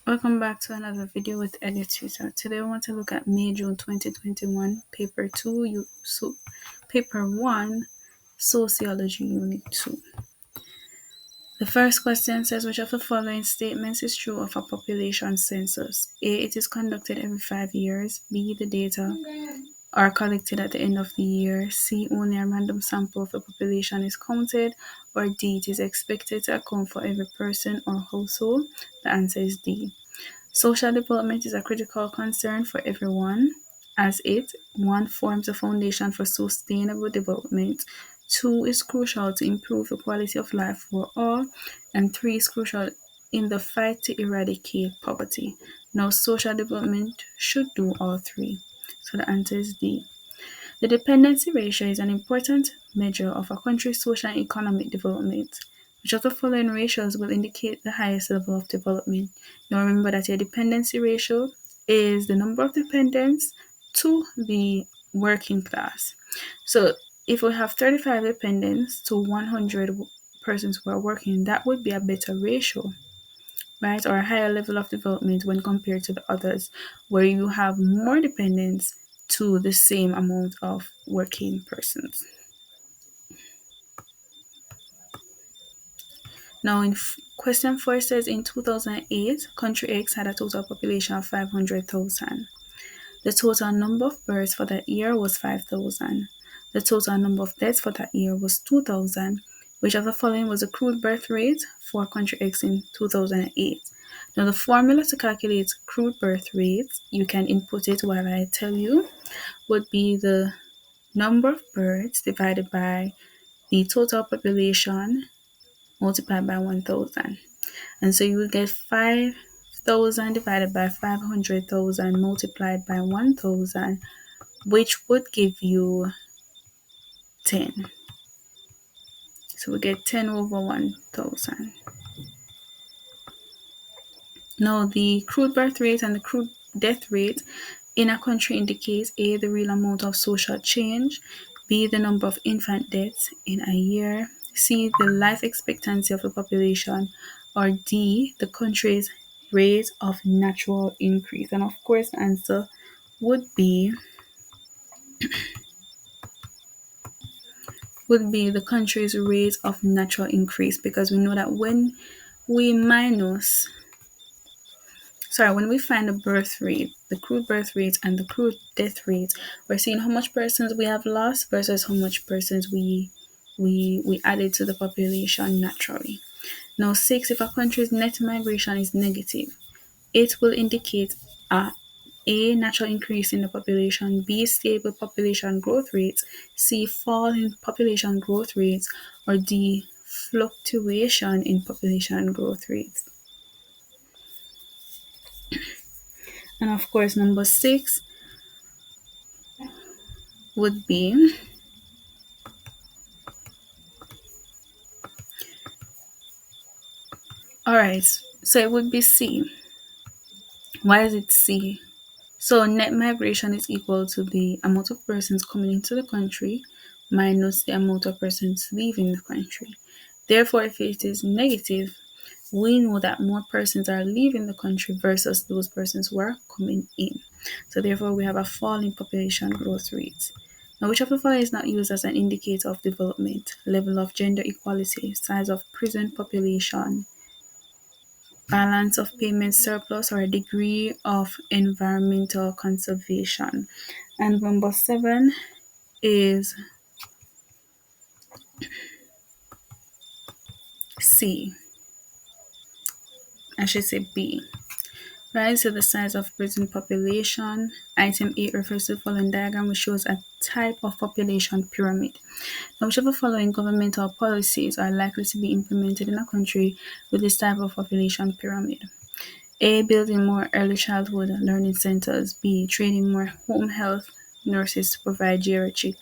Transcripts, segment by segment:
Welcome back to another video with EDU-Tutor. Today we want to look at May June 2021, paper 2, paper 1, Sociology Unit 2. The first question says, which of the following statements is true of a population census? A. It is conducted every 5 years. B. The data are collected at the end of the year. C. Only a random sample of the population is counted. Or D. It is expected to account for every person or household. The answer is D. Social development is a critical concern for everyone, as it 1. Forms the foundation for sustainable development, 2. is crucial to improve the quality of life for all, and 3. is crucial in the fight to eradicate poverty. Now, social development should do all three. So the answer is D. The dependency ratio is an important measure of a country's social and economic development. Which of the following ratios will indicate the highest level of development? Now remember that your dependency ratio is the number of dependents to the working class. So if we have 35 dependents to 100 persons who are working, that would be a better ratio, right? Or a higher level of development when compared to the others, where you have more dependents to the same amount of working persons. Now, in question 4 says in 2008, country X had a total population of 500,000. The total number of births for that year was 5,000. The total number of deaths for that year was 2,000. Which of the following was the crude birth rate for country X in 2008? Now, the formula to calculate crude birth rates, you can input it while I tell you, would be the number of births divided by the total population multiplied by 1,000. And so you will get 5,000 divided by 500,000 multiplied by 1,000, which would give you 10. So we get 10 over 1,000. Now, the crude birth rate and the crude death rate in a country indicates A, the real amount of social change, B, the number of infant deaths in a year, C, the life expectancy of the population, or D, the country's rate of natural increase. And of course, the answer would be the country's rate of natural increase, because we know that when we find the birth rate, the crude birth rate and the crude death rate, we're seeing how much persons we have lost versus how much persons we added to the population naturally. Now 6, if a country's net migration is negative, it will indicate a natural increase in the population, B, stable population growth rates, C, fall in population growth rates, or D, fluctuation in population growth rates. And of course, number 6 would be alright, so it would be C. Why is it C? So net migration is equal to the amount of persons coming into the country minus the amount of persons leaving the country. Therefore, if it is negative, we know that more persons are leaving the country versus those persons who are coming in. So therefore, we have a fall in population growth rate. Now, which of the following is not used as an indicator of development? Level of gender equality, size of prison population, balance of payment surplus, or a degree of environmental conservation. And number 7 is C. I should say B. Right, so the size of prison population. Item 8 refers to the following diagram, which shows a type of population pyramid. Now, which of the following governmental policies are likely to be implemented in a country with this type of population pyramid? A, building more early childhood learning centers. B, training more home health nurses to provide geriatric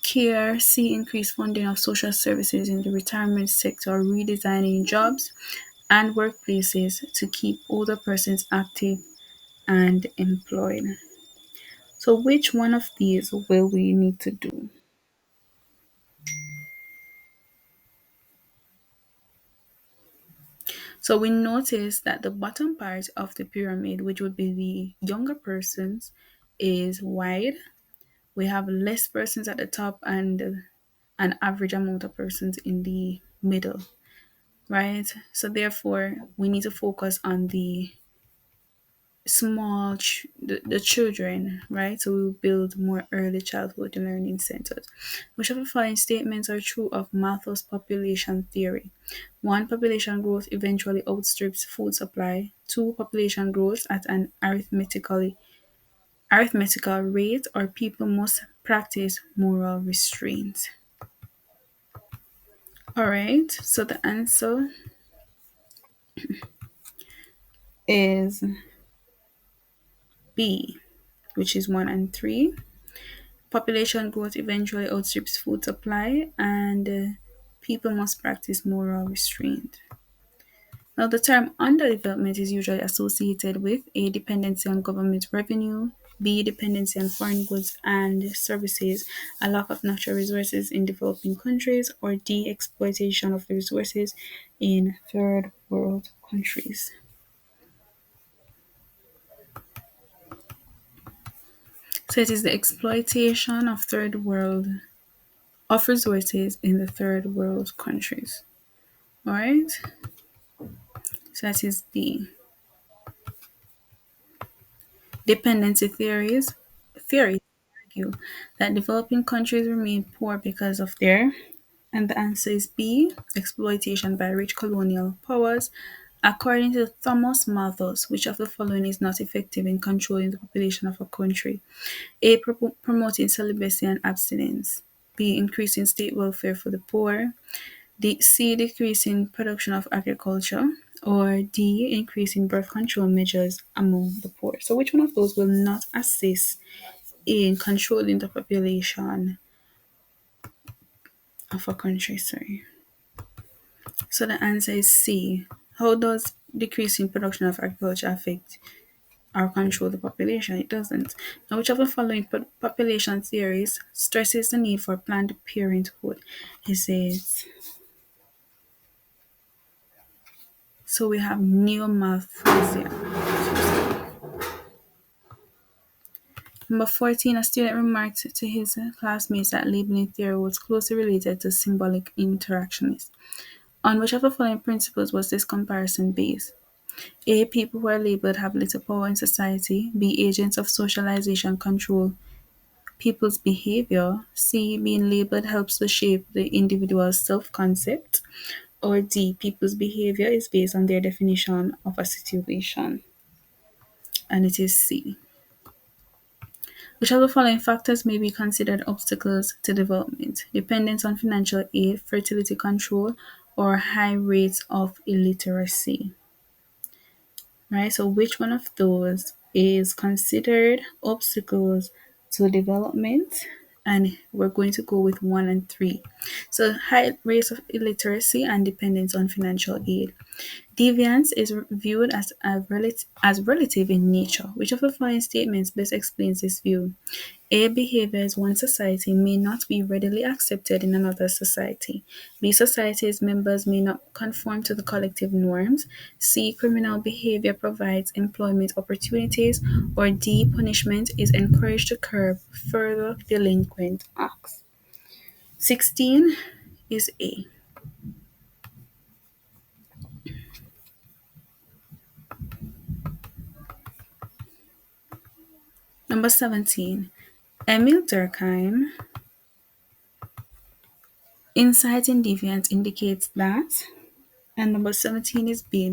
care. C, increase funding of social services in the retirement sector, redesigning jobs and workplaces to keep older persons active and employed. So which one of these will we need to do? So we notice that the bottom part of the pyramid, which would be the younger persons, is wide. We have less persons at the top and an average amount of persons in the middle, right? So therefore, we need to focus on the children, right? So we will build more early childhood learning centers. Which of the following statements are true of Malthus population theory? One, population growth eventually outstrips food supply. Two, population grows at an arithmetical rate, or people must practice moral restraint. All right, so the answer is B, which is 1 and 3. Population growth eventually outstrips food supply, and people must practice moral restraint. Now, the term underdevelopment is usually associated with A, dependency on government revenue, B, dependency on foreign goods and services, a lack of natural resources in developing countries, or D, exploitation of the resources in third world countries. So it is the exploitation of resources in the third world countries. All right. So that is B. Dependency theories argue that developing countries remain poor because of their, and the answer is B, exploitation by rich colonial powers. According to Thomas Malthus, which of the following is not effective in controlling the population of a country? A, promoting celibacy and abstinence. B, increasing state welfare for the poor. C, decreasing production of agriculture. Or D, increasing birth control measures among the poor. So which one of those will not assist in controlling the population of a country? Sorry. So the answer is C. How does decreasing production of agriculture affect or control the population? It doesn't. Now, which of the following population theories stresses the need for planned parenthood? It says, so we have neo-Malthusian. Number 14, a student remarked to his classmates that labeling theory was closely related to symbolic interactionism. On which of the following principles was this comparison based? A, people who are labeled have little power in society. B, agents of socialization control people's behavior. C, being labeled helps to shape the individual's self concept. Or D, people's behavior is based on their definition of a situation. And it is C. Which of the following factors may be considered obstacles to development? Dependence on financial aid, fertility control, or high rates of illiteracy? Right? So, which one of those is considered obstacles to development? And we're going to go with 1 and 3. So, high rates of illiteracy and dependence on financial aid. Deviance is viewed as relative in nature. Which of the following statements best explains this view? A, behaviors one society may not be readily accepted in another society. B, society's members may not conform to the collective norms. C, criminal behavior provides employment opportunities. Or D, punishment is encouraged to curb further delinquent acts. 16 is A. Number 17. Emil Durkheim, insight in deviance indicates that, and number 17 is B.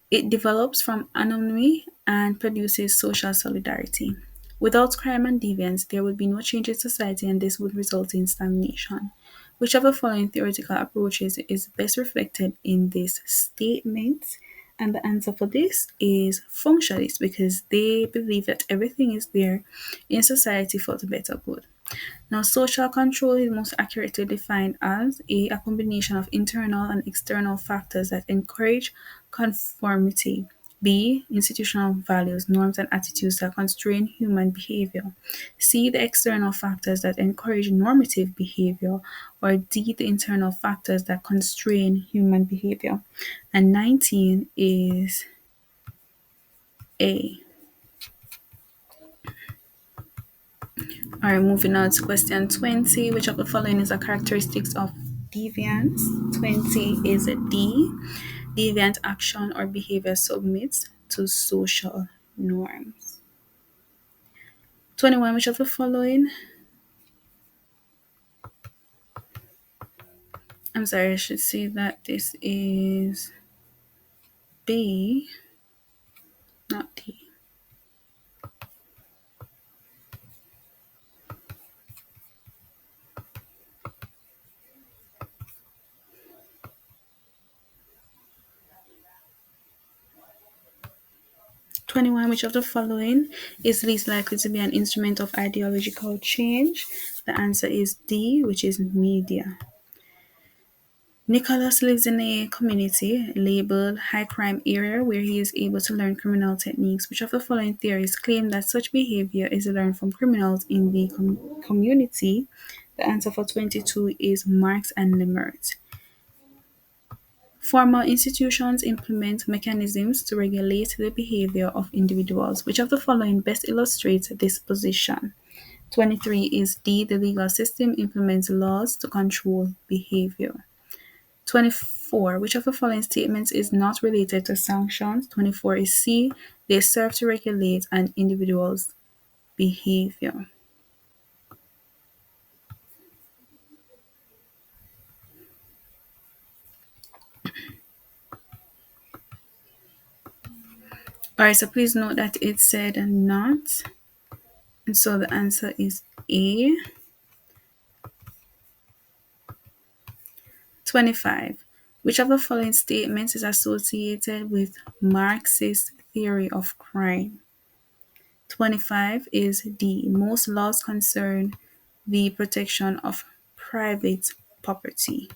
It develops from anonymity and produces social solidarity. Without crime and deviance, there would be no change in society, and this would result in stagnation. Which of the following theoretical approaches is best reflected in this statement? And the answer for this is functionalist, because they believe that everything is there in society for the better good. Now, social control is most accurately defined as a combination of internal and external factors that encourage conformity B. Institutional values, norms, and attitudes that constrain human behavior. C. The external factors that encourage normative behavior. Or D. The internal factors that constrain human behavior. And 19 is A. All right, moving on to question 20. Which of the following is a characteristics of deviance? 20 is a D. Deviant action or behavior submits to social norms. 21. Which of the following? I'm sorry, I should say that this is B, not D. 21. Which of the following is least likely to be an instrument of ideological change? The answer is D, which is media. Nicholas lives in a community labeled high crime area where he is able to learn criminal techniques. Which of the following theories claim that such behavior is learned from criminals in the community? The answer for 22 is Marx and Lemert. Formal institutions implement mechanisms to regulate the behavior of individuals. Which of the following best illustrates this position? 23 is D. The legal system implements laws to control behavior. 24. Which of the following statements is not related to sanctions? 24 is C. They serve to regulate an individual's behavior. Alright, so please note that it said not. And so the answer is A. 25. Which of the following statements is associated with Marxist theory of crime? 25 is D. Most laws concern the protection of private property.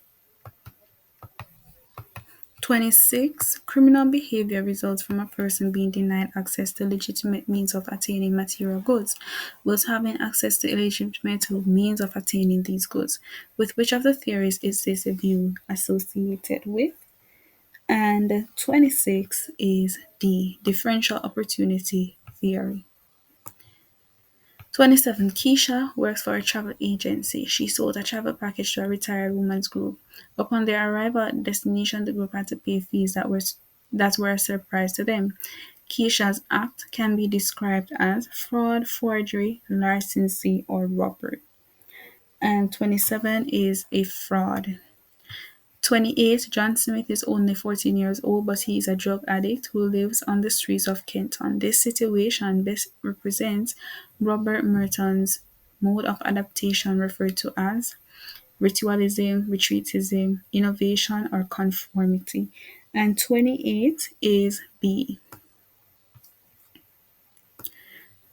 26. Criminal behavior results from a person being denied access to legitimate means of attaining material goods, whilst having access to illegitimate means of attaining these goods. With which of the theories is this view associated with? And 26 is D. Differential opportunity theory. 27. Keisha works for a travel agency. She sold a travel package to a retired women's group. Upon their arrival at the destination, the group had to pay fees that were a surprise to them. Keisha's act can be described as fraud, forgery, larceny, or robbery. And 27 is a fraud. 28. John Smith is only 14 years old, but he is a drug addict who lives on the streets of Kenton. This situation best represents Robert Merton's mode of adaptation referred to as ritualism, retreatism, innovation, or conformity. And 28 is B.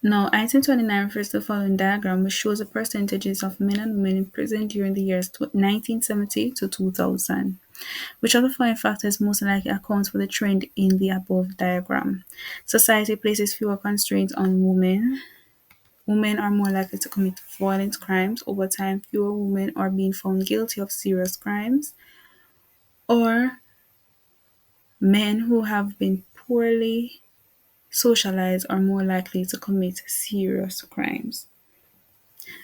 Now, item 29 refers to the following diagram, which shows the percentages of men and women in prison during the years 1970 to 2000. Which of the following factors most likely accounts for the trend in the above diagram? Society places fewer constraints on women. Women are more likely to commit violent crimes. Over time, fewer women are being found guilty of serious crimes. Or men who have been poorly socialized are more likely to commit serious crimes.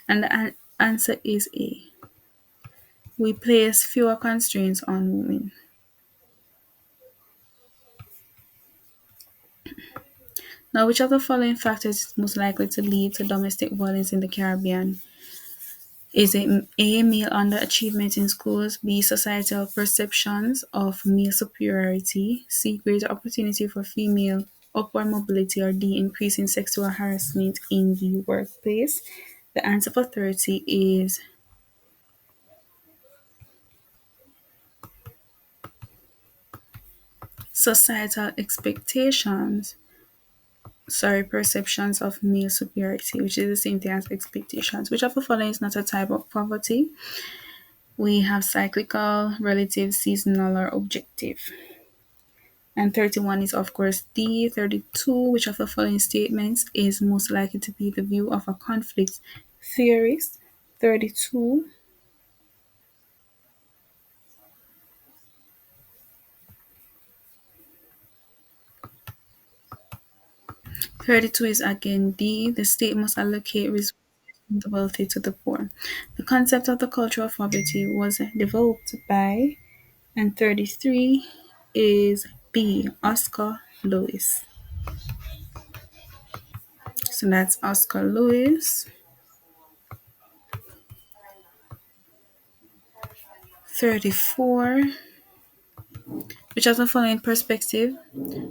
And the answer is A. We place fewer constraints on women. Now, which of the following factors is most likely to lead to domestic violence in the Caribbean? Is it A, male underachievement in schools, B, societal perceptions of male superiority, C, greater opportunity for female upward mobility, or D, increasing sexual harassment in the workplace? The answer for 30 is societal perceptions of male superiority, which is the same thing as expectations. Which of the following is not a type of poverty? We have cyclical, relative, seasonal, or objective. And 31 is, of course, D. 32, which of the following statements is most likely to be the view of a conflict theorist? 32. 32 is again D. The state must allocate resources from the wealthy to the poor. The concept of the culture of poverty was developed by, and 33 is B. Oscar Lewis. So that's Oscar Lewis. 34. Which of the following perspective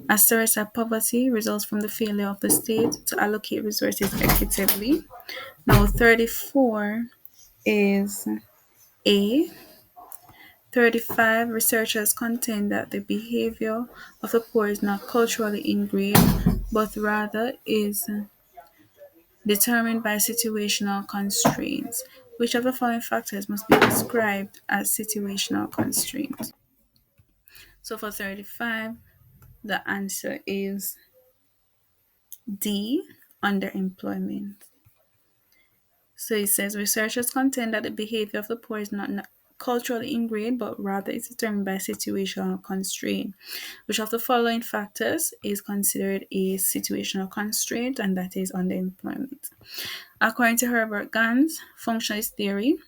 asserts that poverty results from the failure of the state to allocate resources equitably? Now, 34 is A. 35, researchers contend that the behavior of the poor is not culturally ingrained, but rather is determined by situational constraints. Which of the following factors must be described as situational constraints? So for 35, the answer is D, underemployment. So it says researchers contend that the behavior of the poor is not culturally ingrained, but rather is determined by situational constraint. Which of the following factors is considered a situational constraint, and that is underemployment? According to Herbert Gans' functionalist theory,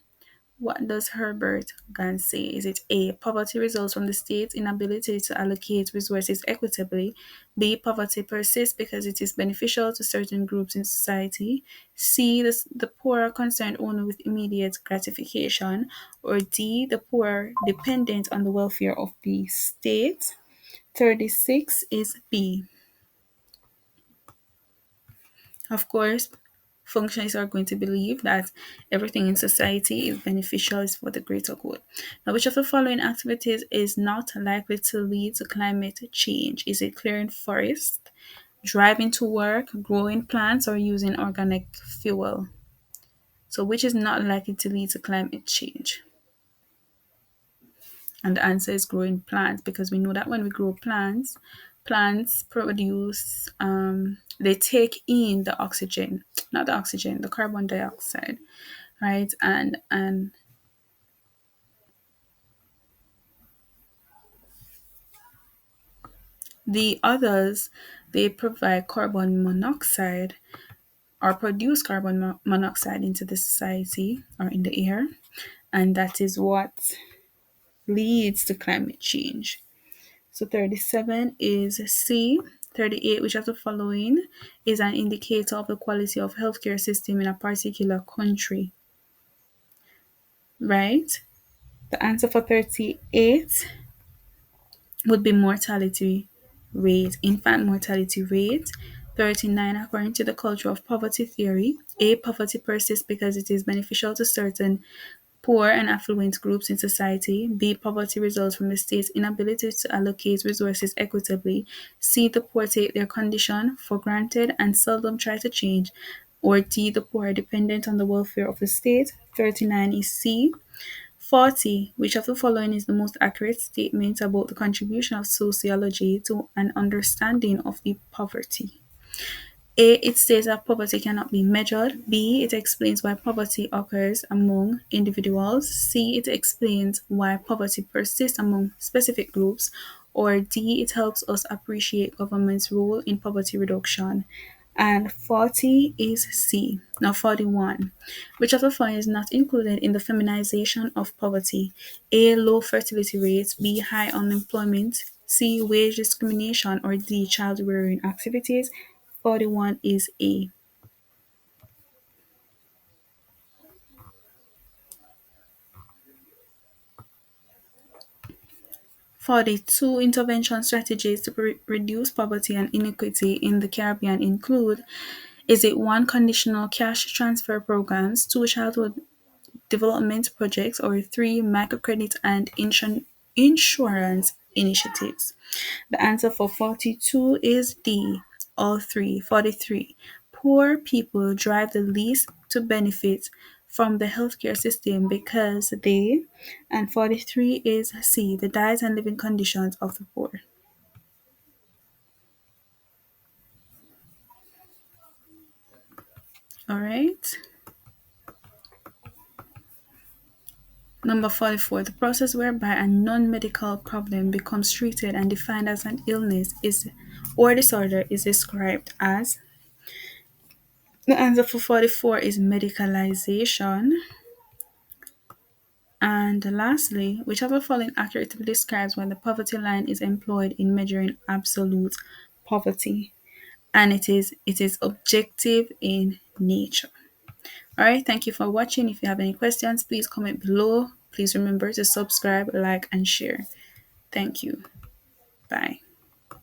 what does Herbert Gans say? Is it A, poverty results from the state's inability to allocate resources equitably? B, poverty persists because it is beneficial to certain groups in society? C, the poor are concerned only with immediate gratification? Or D, the poor are dependent on the welfare of the state? 36 is B. Of course, functionalists are going to believe that everything in society is beneficial, is for the greater good. Now, which of the following activities is not likely to lead to climate change? Is it clearing forest, driving to work, growing plants, or using organic fuel? So, which is not likely to lead to climate change? And the answer is growing plants, because we know that when we grow plants, plants produce, they take in the oxygen, not the oxygen, the carbon dioxide, right? And the others, they provide carbon monoxide or produce carbon monoxide into the society or in the air, and that is what leads to climate change. So 37 is C. 38, which of the following is an indicator of the quality of healthcare system in a particular country, right? The answer for 38 would be mortality rate, infant mortality rate. 39, according to the culture of poverty theory, A, poverty persists because it is beneficial to certain poor and affluent groups in society. B, poverty results from the state's inability to allocate resources equitably. C, the poor take their condition for granted and seldom try to change. Or D, the poor are dependent on the welfare of the state. 39 is C. 40, which of the following is the most accurate statement about the contribution of sociology to an understanding of the poverty? A, it states that poverty cannot be measured. B, it explains why poverty occurs among individuals. C, it explains why poverty persists among specific groups. Or D, it helps us appreciate government's role in poverty reduction. And 40 is C. Now 41. Which of the following is not included in the feminization of poverty? A, low fertility rates. B, high unemployment. C, wage discrimination. Or D, child rearing activities. 41 is A. 42, intervention strategies to reduce poverty and inequity in the Caribbean include: is it one, conditional cash transfer programs, two, childhood development projects, or three, microcredit and insurance initiatives? The answer for 42 is D, all three. 43. Poor people drive the least to benefit from the healthcare system because they, and 43 is C, the diet and living conditions of the poor. All right. Number 44. The process whereby a non-medical problem becomes treated and defined as an illness is or disorder is described as. The answer for 44 is medicalization. And lastly, which of the following accurately describes when the poverty line is employed in measuring absolute poverty? And it is objective in nature. All right, thank you for watching. If you have any questions, please comment below. Please remember to subscribe, like, and share. Thank you. Bye.